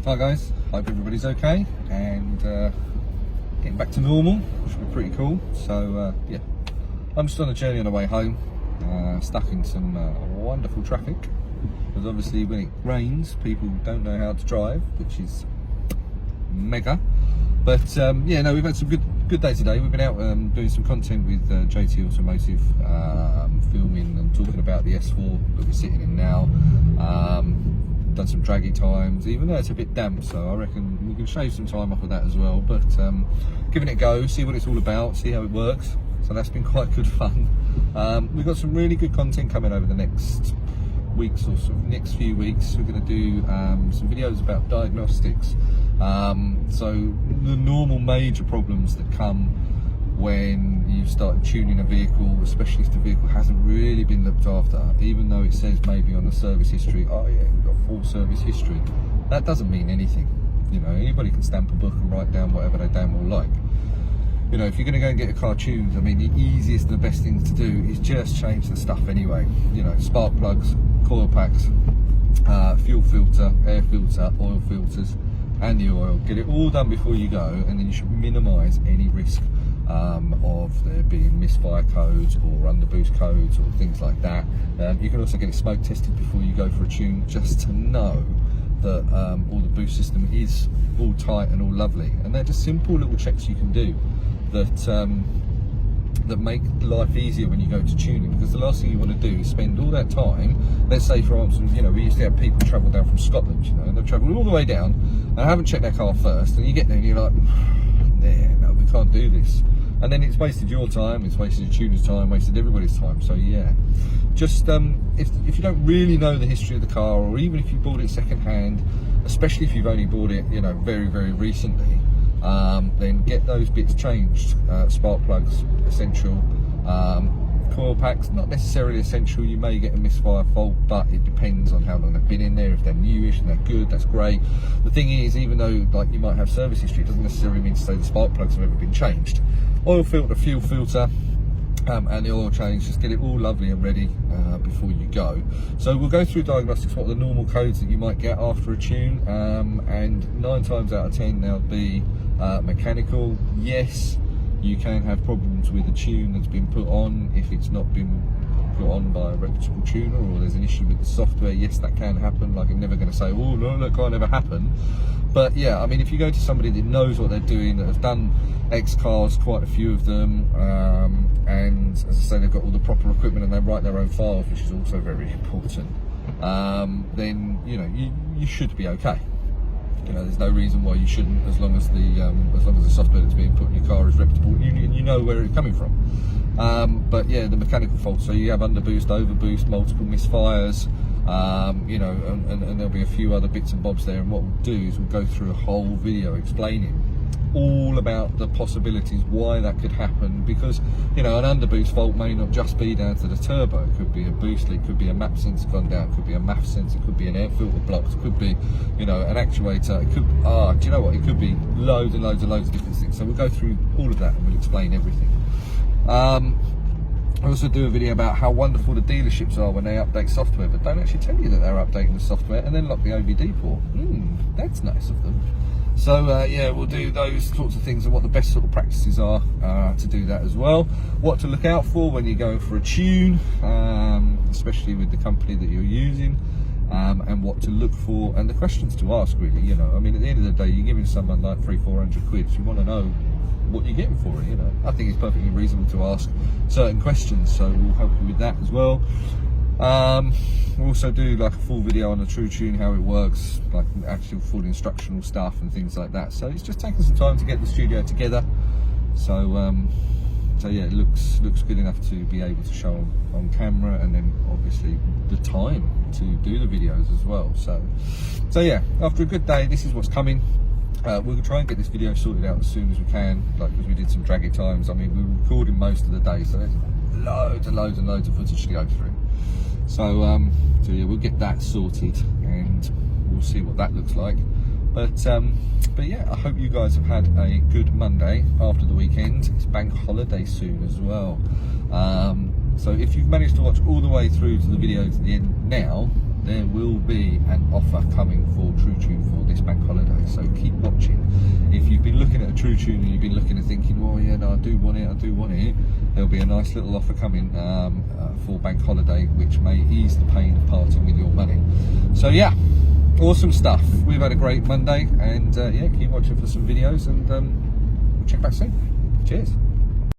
Hi guys, hope everybody's okay and getting back to normal, which would be pretty cool. So yeah, I'm just on a journey on the way home, stuck in some wonderful traffic, because obviously when it rains people don't know how to drive, which is mega. But yeah, no, we've had some good day today. We've been out doing some content with JT Automotive, filming and talking about the S4 that we're sitting in now. Done some draggy times, even though it's a bit damp, so I reckon we can shave some time off of that as well. But giving it a go, see what it's all about, see how it works. So that's been quite good fun. We've got some really good content coming over the next weeks or so, next few weeks. We're going to do some videos about diagnostics. So the normal major problems that come when you start tuning a vehicle, especially if the vehicle hasn't really been looked after, even though it says maybe on the service history, oh yeah, we've got full service history. That doesn't mean anything. You know, anybody can stamp a book and write down whatever they damn well like. You know, if you're going to go and get a car tuned, I mean, the easiest and the best thing to do is just change the stuff anyway. You know, spark plugs, coil packs, fuel filter, air filter, oil filters, and the oil. Get it all done before you go, and then you should minimise any risk of there being misfire codes or underboost codes or things like that. You can also get it smoke tested before you go for a tune, just to know that all the boost system is all tight and all lovely. And they're just simple little checks you can do that make life easier when you go to tuning, because the last thing you want to do is spend all that time. Let's say, for instance, you know, we used to have people travel down from Scotland, you know, and they've travelled all the way down and haven't checked their car first, and you get there and you're like, nah, no, we can't do this. And then it's wasted your time, it's wasted your tuner's time, wasted everybody's time. So yeah, just if you don't really know the history of the car, or even if you bought it second hand, especially if you've only bought it, you know, very recently, then get those bits changed. Spark plugs essential, coil packs not necessarily essential. You may get a misfire fault, but it depends on how long they've been in there. If they're newish and they're good, that's great. The thing is, even though like you might have service history, it doesn't necessarily mean to say the spark plugs have ever been changed. Oil filter, fuel filter, and the oil change, just get it all lovely and ready before you go. So we'll go through diagnostics, what are the normal codes that you might get after a tune, and 9 times out of 10 they'll be mechanical. Yes, you can have problems with a tune that's been put on if it's not been put on by a reputable tuner, or there's an issue with the software. Yes, that can happen. Like, I'm never going to say, oh no, that can't ever happen. But yeah, I mean, if you go to somebody that knows what they're doing, that have done X cars, quite a few of them, and as I say, they've got all the proper equipment and they write their own files, which is also very important, then you know, you should be okay. You know, there's no reason why you shouldn't, as long as the software that's being put in your car is reputable and you know where it's coming from. But yeah, the mechanical faults, so you have underboost, overboost, multiple misfires, you know, and there'll be a few other bits and bobs there. And what we'll do is we'll go through a whole video explaining all about the possibilities why that could happen, because you know, an underboost fault may not just be down to the turbo. It could be a boost leak, could be a map sensor gone down, could be a MAF sensor, it could be an air filter blocked, it could be, you know, an actuator, it could do you know what, it could be loads and loads of different things. So we'll go through all of that and we'll explain everything. I also do a video about how wonderful the dealerships are when they update software, but don't actually tell you that they're updating the software and then lock the OBD port. That's nice of them. So yeah, we'll do those sorts of things and what the best sort of practices are to do that as well. What to look out for when you're going for a tune, especially with the company that you're using, and what to look for, and the questions to ask, really. You know, I mean, at the end of the day, you're giving someone like 300-400 quid, so you want to know what you're getting for it. You know, I think it's perfectly reasonable to ask certain questions, so we'll help you with that as well. We'll also do like a full video on the True Tune, how it works, like actual full instructional stuff and things like that. So it's just taking some time to get the studio together. So so yeah, it looks good enough to be able to show on camera, and then obviously the time to do the videos as well. So yeah, after a good day, this is what's coming. We'll try and get this video sorted out as soon as we can, like, because we did some draggy times. I mean, we were recording most of the day, so there's loads of footage to go through. So yeah, we'll get that sorted and we'll see what that looks like. But yeah, I hope you guys have had a good Monday after the weekend. It's bank holiday soon as well. So if you've managed to watch all the way through to the video to the end now, there will be an offer coming for True Tune for this bank holiday, so keep watching. If you've been looking at a True Tune and you've been looking and thinking, well, yeah, no, I do want it, there'll be a nice little offer coming for bank holiday, which may ease the pain of parting with your money. So yeah, awesome stuff. We've had a great Monday, and yeah, keep watching for some videos, and we'll check back soon. Cheers.